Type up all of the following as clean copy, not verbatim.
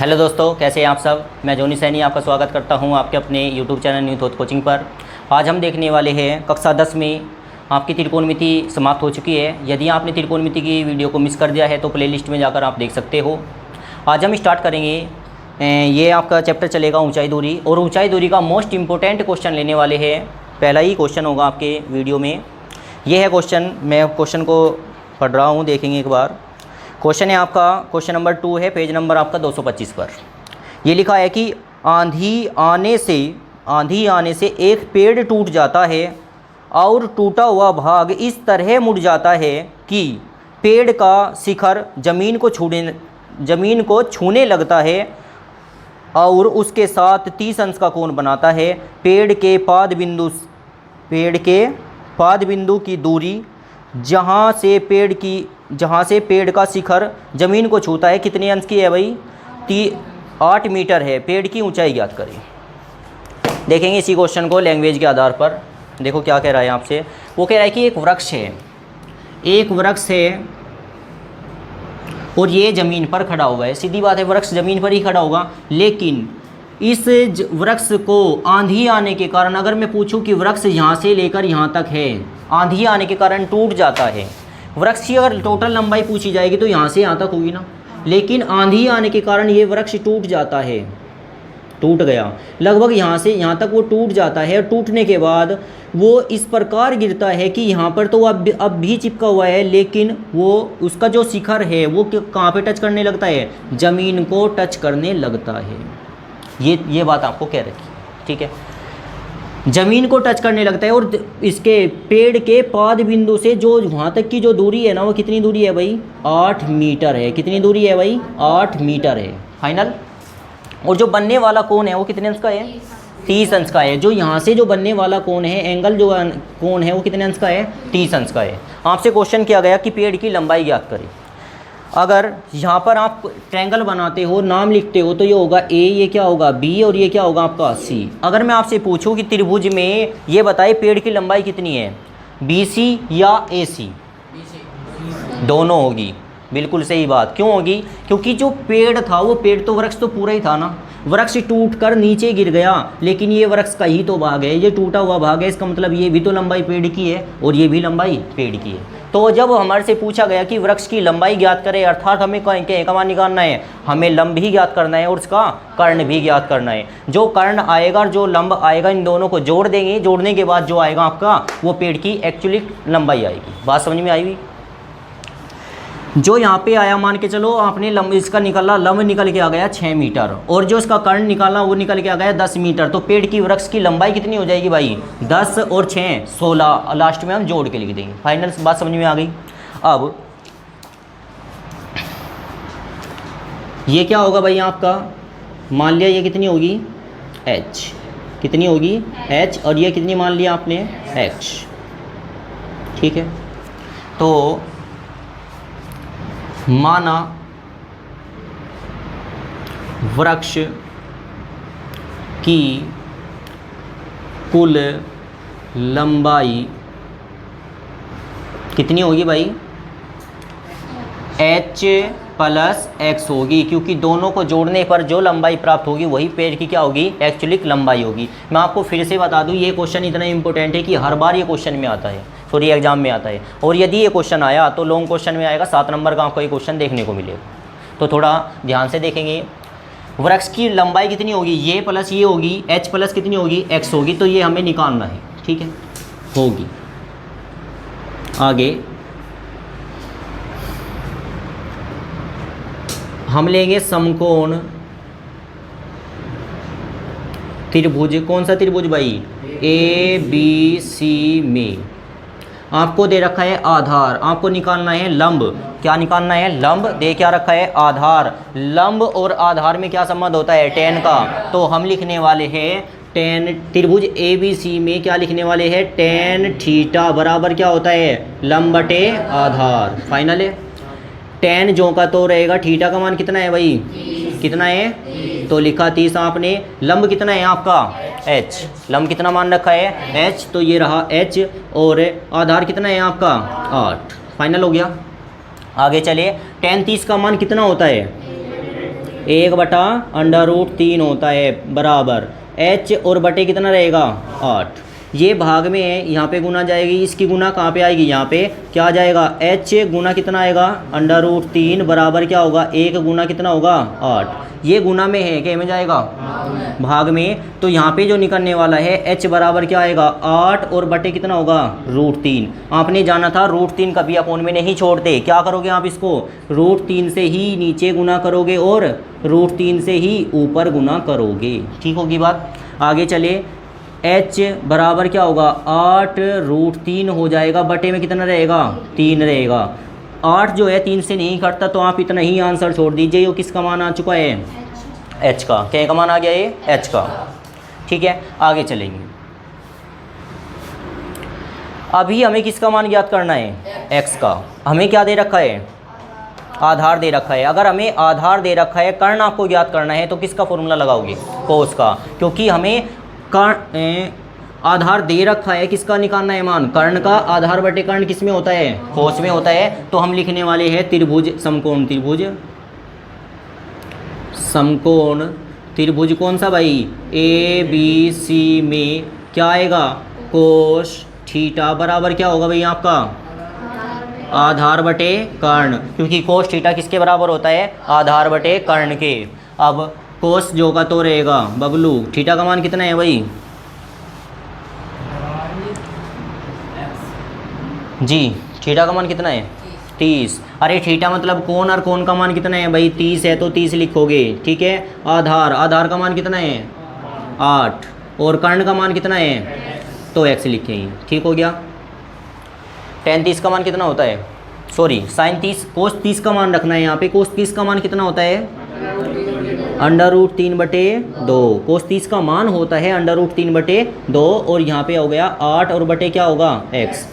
Hello दोस्तों, कैसे हैं आप सब। मैं जोनी सैनी आपका स्वागत करता हूं आपके अपने YouTube channel new thought coaching पर। आज हम देखने वाले हैं कक्षा 10 में आपकी त्रिकोणमिति समाप्त हो चुकी है। यदि आपने त्रिकोणमिति की वीडियो को मिस कर दिया है तो प्लेलिस्ट में जाकर आप देख सकते हो। आज हम स्टार्ट करेंगे, ये आपका चैप्टर चलेगा ऊंचाई दूरी, और ऊंचाई दूरी का मोस्ट इंपॉर्टेंट क्वेश्चन लेने वाले हैं। पहला ही क्वेश्चन होगा आपके वीडियो में, ये है क्वेश्चन। मैं क्वेश्चन को पढ़ रहा हूँ, देखेंगे एक बार। क्वेश्चन है आपका, क्वेश्चन नंबर 2 है, पेज नंबर आपका 225 पर। ये लिखा है कि आंधी आने से एक पेड़ टूट जाता है और टूटा हुआ भाग इस तरह मुड़ जाता है कि पेड़ का शिखर जमीन को छूने लगता है और उसके साथ 30 अंश का कोण बनाता है। पेड़ के पाद बिंदु की दूरी जहाँ से पेड़ का शिखर ज़मीन को छूता है कितने अंश की है भाई? 8 मीटर है। पेड़ की ऊंचाई ज्ञात करें। देखेंगे इसी क्वेश्चन को लैंग्वेज के आधार पर। देखो क्या कह रहा है आपसे। वो कह रहा है कि एक वृक्ष है और ये ज़मीन पर खड़ा हुआ है। सीधी बात है, वृक्ष ज़मीन पर ही खड़ा होगा। लेकिन इस वृक्ष को आंधी आने के कारण, अगर मैं पूछूं कि वृक्ष यहाँ से लेकर यहाँ तक है, आंधी आने के कारण टूट जाता है। वृक्ष की अगर टोटल लंबाई पूछी जाएगी तो यहाँ से यहाँ तक होगी ना, लेकिन आंधी आने के कारण ये वृक्ष टूट जाता है, टूट गया लगभग यहाँ से यहाँ तक वो टूट जाता है। और टूटने के बाद वो इस प्रकार गिरता है कि यहाँ पर तो अब भी चिपका हुआ है, लेकिन वो उसका जो शिखर है वो कहाँ पे टच करने लगता है? ज़मीन को टच करने लगता है। ये बात आपको कह रखी, ठीक है। ज़मीन को टच करने लगता है। और इसके पेड़ के पाद बिंदु से जो वहाँ तक की जो दूरी है ना, वो कितनी दूरी है भाई? 8 मीटर है। कितनी दूरी है भाई? 8 मीटर है फाइनल। और जो बनने वाला कोण है वो कितने अंश का है? 30 अंश का है। जो यहाँ से जो बनने वाला कोण है, एंगल जो कोण है वो कितने अंश का है? 30 अंश का है। आपसे क्वेश्चन किया गया कि पेड़ की लंबाई ज्ञात करें। अगर यहाँ पर आप ट्रायंगल बनाते हो, नाम लिखते हो, तो ये होगा ए, ये क्या होगा बी, और ये क्या होगा आपका सी। अगर मैं आपसे पूछूं कि त्रिभुज में ये बताए पेड़ की लंबाई कितनी है, बी सी या ए सी? दोनों होगी। बिल्कुल सही बात। क्यों होगी? क्योंकि जो पेड़ था वो पेड़ तो वृक्ष तो पूरा ही था ना। वृक्ष टूट कर नीचे गिर गया, लेकिन ये वृक्ष का ही तो भाग है, ये टूटा हुआ भाग है। इसका मतलब ये भी तो लंबाई पेड़ की है और ये भी लंबाई पेड़ की है। तो जब हमारे से पूछा गया कि वृक्ष की लंबाई ज्ञात करें, अर्थात हमें क्या मान निकालना है? हमें लंब भी ज्ञात करना है और उसका कर्ण भी ज्ञात करना है। जो कर्ण आएगा और जो लंब आएगा, इन दोनों को जोड़ देंगे। जोड़ने के बाद जो आएगा आपका, वो पेड़ की एक्चुअली लंबाई आएगी। बात समझ में आई हुई? जो यहाँ पे आया, मान के चलो आपने लंब इसका निकाला, लंब निकल के आ गया 6 मीटर, और जो इसका कर्ण निकाला वो निकल के आ गया 10 मीटर। तो पेड़ की वृक्ष की लंबाई कितनी हो जाएगी भाई? 10 और 6 16। लास्ट में हम जोड़ के लिख देंगे। फाइनल बात समझ में आ गई। अब ये क्या होगा भाई आपका? मान लिया ये कितनी होगी? h। कितनी होगी? h। और ये कितनी मान लिया आपने? x। ठीक है। तो माना वृक्ष की कुल लंबाई कितनी होगी भाई? h प्लस x होगी, क्योंकि दोनों को जोड़ने पर जो लंबाई प्राप्त होगी वही पेड़ की क्या होगी? एक्चुअली लंबाई होगी। मैं आपको फिर से बता दूं, ये क्वेश्चन इतना इंपॉर्टेंट है कि हर बार ये क्वेश्चन में आता है, सॉरी एग्जाम में आता है। और यदि ये क्वेश्चन आया तो लॉन्ग क्वेश्चन में आएगा, 7 नंबर का आपको ये क्वेश्चन देखने को मिलेगा। तो थोड़ा ध्यान से देखेंगे। वृक्ष की लंबाई कितनी होगी? ये प्लस ये होगी, h प्लस कितनी होगी? x होगी। तो ये हमें निकालना है, ठीक है। होगी आगे हम लेंगे समकोण त्रिभुज। कौन सा त्रिभुज भाई? ए बी सी में आपको दे रखा है आधार, आपको निकालना है लंब। क्या निकालना है? लंब। दे क्या रखा है? आधार। लंब और आधार में क्या संबंध होता है? tan का। तो हम लिखने वाले हैं tan, त्रिभुज ए बी सी में क्या लिखने वाले हैं? tan थीटा बराबर क्या होता है? लंब बटे आधार। फाइनल है। tan जो का तो रहेगा, थीटा का मान कितना है भाई? कितना है? तो लिखा 30 आपने। लंब कितना है आपका? h। लंब कितना मान रखा है? h। तो ये रहा h। और आधार कितना है आपका? 8। फाइनल हो गया। आगे चलिए, tan 30 का मान कितना होता है? 1/√3 होता है बराबर h और बटे कितना रहेगा 8। ये भाग में है, यहाँ पे गुना जाएगी, इसकी गुना कहाँ पे आएगी, यहाँ पे क्या आ जाएगा h गुना कितना आएगा √3 बराबर क्या होगा 1 गुना कितना होगा 8। ये गुना में है क्या में जाएगा भाग में, तो यहाँ पे जो निकलने वाला है h बराबर क्या आएगा 8 और बटे कितना होगा √3। आपने जाना था √3 कभी अपोन में नहीं छोड़ते, क्या करोगे आप इसको √3 से ही नीचे गुना करोगे और √3 से ही ऊपर गुना करोगे। ठीक होगी बात। आगे चले, h बराबर क्या होगा 8√3 हो जाएगा, बटे में कितना रहेगा 3 रहेगा। 8 जो है 3 से नहीं कटता, तो आप इतना ही आंसर छोड़ दीजिए। ये किसका मान आ चुका है h का, क्या का मान आ गया ये h का। ठीक है, आगे चलेंगे। अभी हमें किसका मान ज्ञात करना है x का। हमें क्या दे रखा है आधार दे रखा है। अगर हमें आधार दे रखा है, कर्ण आपको ज्ञात करना है, तो किसका फॉर्मूला लगाओगे कोस का, क्योंकि हमें आधार दे रखा है, किसका निकालना है मान कर्ण का। आधार बटे कर्ण किस में होता है कोस में होता है। तो हम लिखने वाले हैं त्रिभुज समकोण त्रिभुज। समकोण त्रिभुज कौन सा भाई ABC में क्या आएगा कोस थीटा बराबर क्या होगा भाई आपका आधार बटे कर्ण, क्योंकि कोस थीटा किसके बराबर होता है आधार बटे कर्ण के। अब कोस जो का तो रहेगा बबलू, थीटा का मान कितना है भाई जी, थीटा का मान कितना है 30। अरे थीटा मतलब कोण, और कोण का मान कितना है भाई 30 है, तो 30 लिखोगे। ठीक है, आधार का मान कितना है 8 और कर्ण का मान कितना है तो x लिखेंगे। ठीक हो गया। tan 30 का मान कितना होता है, सॉरी sin 30, कोस 30 का मान रखना है यहाँ पे। कोस 30 का मान कितना होता है √3/2। कोस 30 का मान होता है √3/2 और यहाँ पे हो गया 8 और बटे क्या होगा x।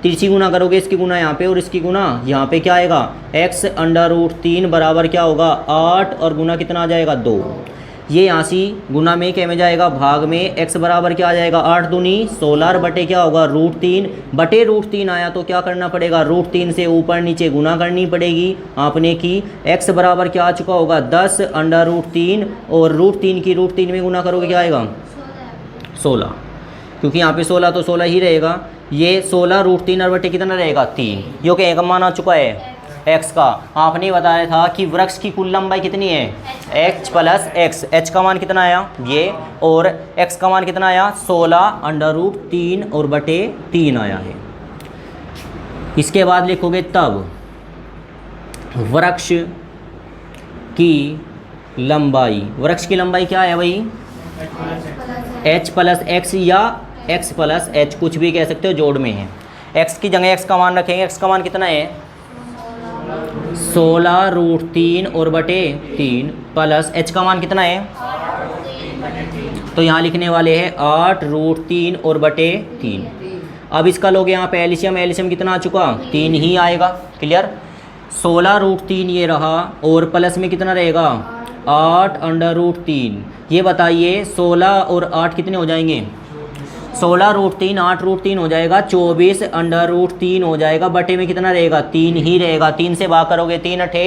तिरछी गुना करोगे, इसकी गुना यहाँ पे और इसकी गुना यहाँ पे क्या आएगा x √3 बराबर क्या होगा 8 और गुना कितना आ जाएगा 2। ये यहाँ से गुना में क्या में जाएगा भाग में, x बराबर क्या आ जाएगा 8 दूनी 16 और बटे क्या होगा √3 बटे √3 आया, तो क्या करना पड़ेगा √3 से ऊपर नीचे गुना करनी पड़ेगी आपने की। x बराबर क्या आ चुका होगा 10 √3 और √3 की √3 में गुना करोगे क्या आएगा 16, क्योंकि यहाँ पे 16 तो 16 ही रहेगा। ये 16 √3 और बटे कितना रहेगा 3, जो कि एक मान आ चुका है x का। आपने बताया था कि वृक्ष की कुल लंबाई कितनी है h + x। h का मान कितना आया ये, और x का मान कितना आया 16 √3 और बटे 3 आया है। इसके बाद लिखोगे तब वृक्ष की लंबाई, वृक्ष की लंबाई क्या है भाई h + x या x + h, कुछ भी कह सकते हो, जोड़ में है। x की जगह x का मान रखेंगे। x का मान कितना है 16 √3 और बटे 3 प्लस h का मान कितना है, तो यहाँ लिखने वाले हैं 8 √3 और बटे 3। अब इसका लोगे यहाँ पे एलसीएम, एलसीएम कितना आ चुका 3 ही आएगा। क्लियर। 16 √3 ये रहा और प्लस में कितना रहेगा 8 √3। ये बताइए 16 और 8 कितने हो जाएंगे 16 √3 8 √3 हो जाएगा 24 √3 हो जाएगा, बटे में कितना रहेगा 3 ही रहेगा। 3 से भाग करोगे 3 अठे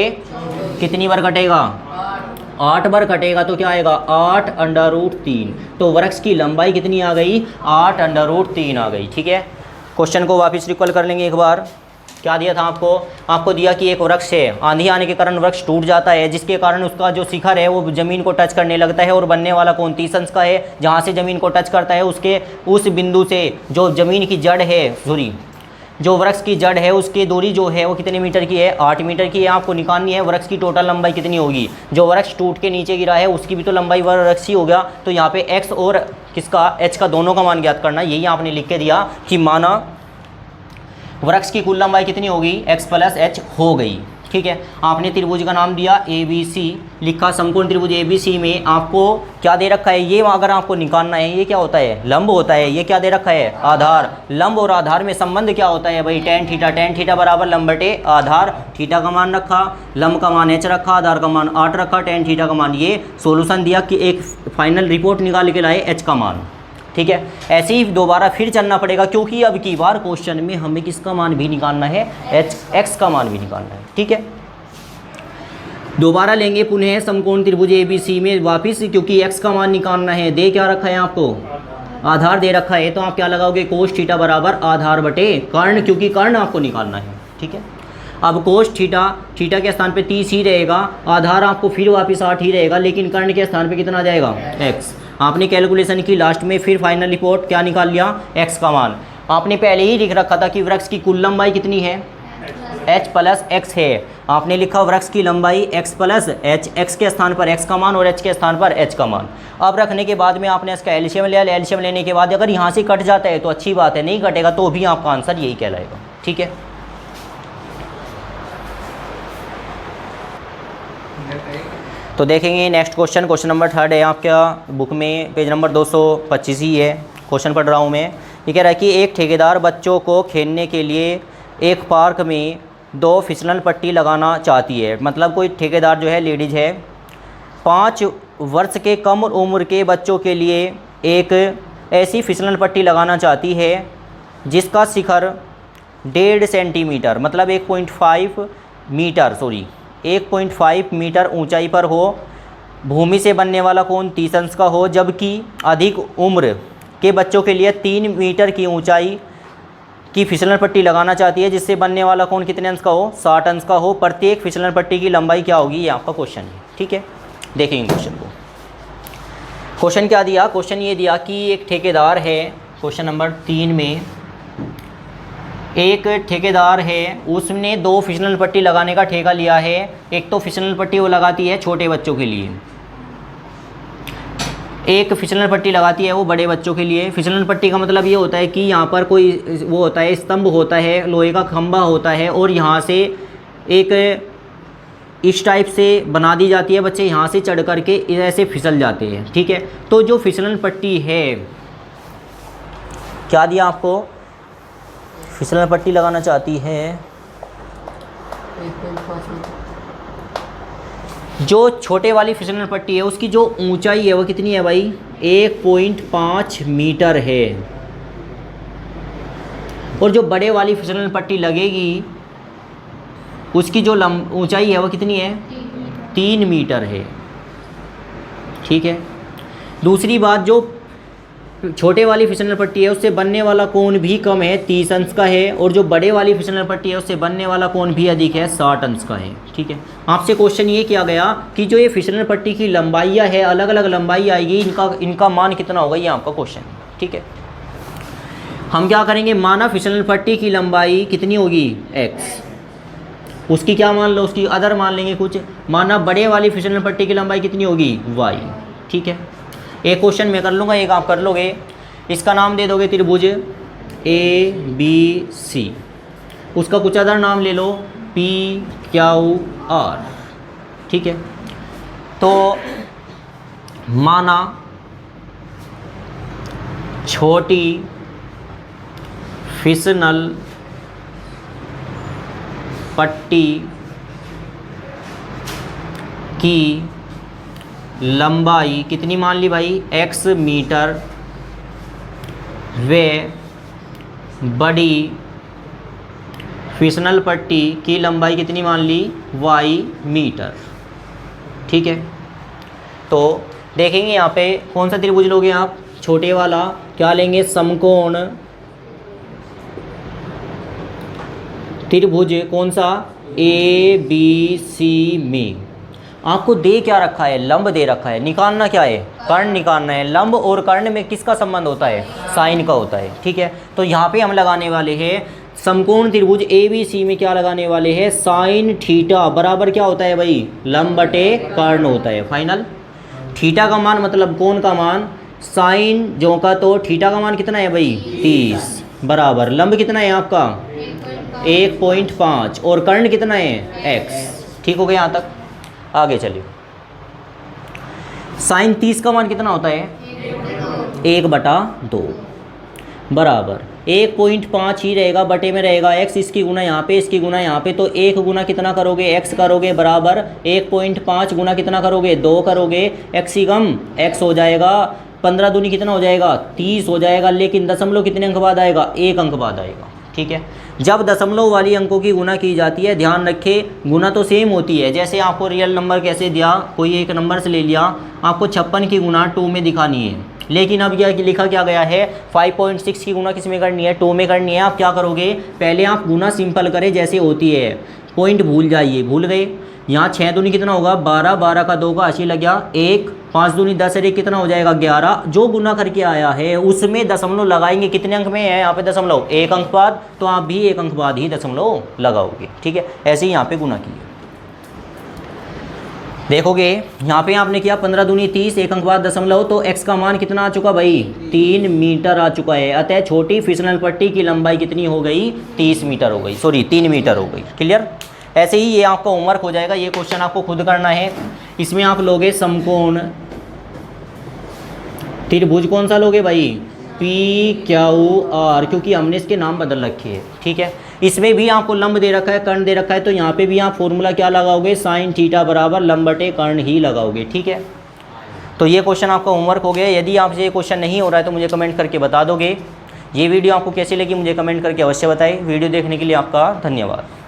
कितनी बार कटेगा 8 बार कटेगा, तो क्या आएगा 8 √3। तो वृक्ष की लंबाई कितनी आ गई 8 √3 आ गई। ठीक है, क्वेश्चन को वापस रिकॉल कर लेंगे एक बार। क्या दिया था आपको दिया कि एक वृक्ष है, आंधी आने के कारण वृक्ष टूट जाता है, जिसके कारण उसका जो शिखर है वो ज़मीन को टच करने लगता है, और बनने वाला कोण 30 अंश का है। जहाँ से ज़मीन को टच करता है उसके उस बिंदु से जो ज़मीन की जड़ है, सॉरी जो वृक्ष की जड़ है उसकी दूरी जो है वो कितने मीटर की है 8 मीटर की है। आपको निकालनी है वृक्ष की टोटल लंबाई कितनी होगी। जो वृक्ष टूट के नीचे गिरा है उसकी भी तो लंबाई वृक्ष ही हो गया। तो यहाँ पे x और किसका h का दोनों का मान ज्ञात करना, यही आपने लिख के दिया कि माना वृक्ष की कुल लंबाई कितनी होगी x + h हो गई। ठीक है, आपने त्रिभुज का नाम दिया ABC, लिखा समकोण त्रिभुज ABC में आपको क्या दे रखा है, ये अगर आपको निकालना है ये क्या होता है लंब होता है। ये क्या दे रखा है आधार। लंब और आधार में संबंध क्या होता है भाई tan थीटा, tan थीटा बराबर लंब बटे आधार। थीटा का मान रखा, लंब का मान h रखा, आधार का मान 8 रखा, tan थीटा का मान। ये सोल्यूशन दिया कि एक फाइनल रिपोर्ट निकाल के लाए h का मान। ठीक है, ऐसे ही दोबारा फिर चलना पड़ेगा, क्योंकि अब की बार क्वेश्चन में हमें किसका मान भी निकालना है x का मान भी निकालना है। ठीक है, दोबारा लेंगे पुनः समकोण त्रिभुज ABC में वापिस, क्योंकि x का मान निकालना है। दे क्या रखा है आपको, आधार दे रखा है, तो आप क्या लगाओगे, कोस थीटा बराबर आधार बटे कर्ण, क्योंकि कर्ण आपको निकालना है। ठीक है, अब कोस थीटा, थीटा के स्थान पे 30 ही रहेगा, आधार आपको फिर वापस 8 ही रहेगा, लेकिन कर्ण के स्थान पे कितना आ जाएगा, x। आपने कैलकुलेशन की लास्ट में, फिर फाइनल रिपोर्ट क्या निकाल लिया, x का मान। आपने पहले ही लिख रखा था कि वृक्ष की कुल लंबाई कितनी है, h प्लस x है। आपने लिखा वृक्ष की लंबाई x प्लस h, x के स्थान पर x का मान और h के स्थान पर h का मान। अब रखने के बाद में आपने इसका एलसीएम लिया, एलसीएम लेने के बाद अगर यहाँ से कट जाता है तो अच्छी बात है, नहीं कटेगा तो भी आपका आंसर यही कहलाएगा। ठीक है, तो देखेंगे नेक्स्ट क्वेश्चन। क्वेश्चन नंबर 3 है आपका बुक में, पेज नंबर 225 ही है। क्वेश्चन पढ़ रहा हूँ मैं। ये कह रहा है कि एक ठेकेदार बच्चों को खेलने के लिए एक पार्क में 2 फिसलन पट्टी लगाना चाहती है। मतलब कोई ठेकेदार जो है लेडीज़ है, 5 वर्ष के कम उम्र के बच्चों के लिए एक ऐसी फिसलन पट्टी लगाना चाहती है जिसका शिखर 1.5 सेंटीमीटर, मतलब 1.5 मीटर ऊंचाई पर हो, भूमि से बनने वाला कोण 30 अंश का हो, जबकि अधिक उम्र के बच्चों के लिए 3 मीटर की ऊंचाई की फिसलन पट्टी लगाना चाहती है जिससे बनने वाला कोण कितने अंश का हो, 60 अंश का हो। प्रत्येक फिसलन पट्टी की लंबाई क्या होगी, ये आपका क्वेश्चन है। ठीक है, देखेंगे क्वेश्चन को। क्वेश्चन क्या दिया, क्वेश्चन ये दिया कि एक ठेकेदार है, क्वेश्चन नंबर 3 में एक ठेकेदार है, उसने 2 फिसलन पट्टी लगाने का ठेका लिया है। एक तो फिसलन पट्टी वो लगाती है छोटे बच्चों के लिए, एक फिसलन पट्टी लगाती है वो बड़े बच्चों के लिए। फिसलन पट्टी का मतलब ये होता है कि यहाँ पर कोई वो होता है, स्तंभ होता है, लोहे का खंभा होता है, और यहाँ से एक इस टाइप से बना दी जाती है, बच्चे यहाँ से चढ़ करके ऐसे फिसल जाते हैं। ठीक है, तो जो फिसलन पट्टी है, क्या दिया आपको, फिसलन पट्टी लगाना चाहती है, जो छोटे वाली फिसलन पट्टी है उसकी जो ऊंचाई है वो कितनी है भाई, 1.5 मीटर है, और जो बड़े वाली फिसलन पट्टी लगेगी उसकी जो ऊंचाई है वो कितनी है, 3 मीटर है। ठीक है, दूसरी बात, जो छोटे वाली फिसलन पट्टी है उससे बनने वाला कोण भी कम है, 30 अंश का है, और जो बड़े वाली फिसलन पट्टी है उससे बनने वाला कोण भी अधिक है, 60 अंश का है। ठीक है, आपसे क्वेश्चन ये किया गया कि जो ये फिसलन पट्टी की लंबाइयाँ है, अलग अलग लंबाई आएगी, इनका मान कितना होगा, ये आपका क्वेश्चन है। ठीक है, हम क्या करेंगे, माना फिसलन पट्टी की लंबाई कितनी होगी, x, उसकी क्या मान लो, उसकी अदर मान लेंगे कुछ। माना बड़े वाली फिसलन पट्टी की लंबाई कितनी होगी, y। ठीक है, एक क्वेश्चन मैं कर लूँगा, एक आप कर लोगे। इसका नाम दे दोगे त्रिभुज ABC, उसका कुछ अदर नाम ले लो, PQR। ठीक है, तो माना छोटी फिसलन पट्टी की लंबाई कितनी मान ली भाई, x मीटर, वे बड़ी फिसलन पट्टी की लंबाई कितनी मान ली, y मीटर। ठीक है, तो देखेंगे यहाँ पे कौन सा त्रिभुज लोगे आप, छोटे वाला क्या लेंगे, समकोण त्रिभुज, कौन सा, ABC में आपको दे क्या रखा है, लंब दे रखा है, निकालना क्या है, कर्ण निकालना है। लंब और कर्ण में किसका संबंध होता है, साइन का होता है। ठीक है, तो यहाँ पे हम लगाने वाले हैं समकोण त्रिभुज ABC में क्या लगाने वाले हैं, साइन थीटा बराबर क्या होता है भाई, लंब बटे कर्ण होता है। फाइनल, थीटा का मान मतलब कोण का मान, साइन जो का, तो थीटा का मान कितना है भाई, 30, बराबर लंब कितना है आपका, 1.5, और कर्ण कितना है, x। ठीक हो गया यहाँ तक, आगे चलिए। साइन 30 का मान कितना होता है, 1/2, बराबर 1.5 ही रहेगा, बटे में रहेगा x, इसकी गुना यहाँ पे, इसकी गुना यहाँ पे, तो 1 गुना कितना करोगे, x करोगे, बराबर 1.5 गुना कितना करोगे, 2 करोगे, x ही कम x हो जाएगा, 15 दूनी कितना हो जाएगा, 30 हो जाएगा, लेकिन दशमलव कितने अंक बाद आएगा, 1 अंक बाद आएगा। ठीक है, जब दशमलव वाली अंकों की गुना की जाती है, ध्यान रखें गुना तो सेम होती है। जैसे आपको रियल नंबर कैसे दिया, कोई एक नंबर से ले लिया, आपको 56 की गुना 2 में दिखानी है, लेकिन अब यह लिखा क्या गया है 5.6 की गुना किस में करनी है, 2 में करनी है। आप क्या करोगे, पहले आप गुना सिंपल करें जैसे होती है, पॉइंट भूल जाइए, भूल गए। यहाँ 6 दूनी कितना होगा 12, 12 का 2 का 80 लग गया 1, 5 दूनी 10 और 1 कितना हो जाएगा 11। जो गुना करके आया है उसमें दशमलव लगाएंगे, कितने अंक में है यहाँ पे दशमलव, 1 अंक बाद, तो आप भी 1 अंक बाद ही दशमलव लगाओगे। ठीक है, ऐसे ही यहाँ पे गुना किया। देखोगे यहाँ पे आपने किया 15 दूनी 30, 1 अंक बाद दशमलव, तो x का मान कितना आ चुका भाई 3 मीटर आ चुका है। अतः छोटी फिसलन पट्टी की लंबाई कितनी हो गई 30 मीटर हो गई, सॉरी 3 मीटर हो गई। क्लियर। ऐसे ही ये आपका होमवर्क हो जाएगा, ये क्वेश्चन आपको खुद करना है। इसमें आप लोगे समकोण त्रिभुज, कौन सा लोगे भाई PQR, क्योंकि हमने इसके नाम बदल रखे हैं। ठीक है, इसमें भी आपको लंब दे रखा है, कर्ण दे रखा है, तो यहाँ पे भी आप फॉर्मूला क्या लगाओगे sin थीटा बराबर लंब बटे कर्ण ही लगाओगे। ठीक है, तो ये क्वेश्चन आपका होमवर्क हो गया। यदि आपसे ये क्वेश्चन नहीं हो रहा है तो मुझे कमेंट करके बता दोगे। ये वीडियो आपको कैसी लगी मुझे कमेंट करके अवश्य बताएं। वीडियो देखने के लिए आपका धन्यवाद।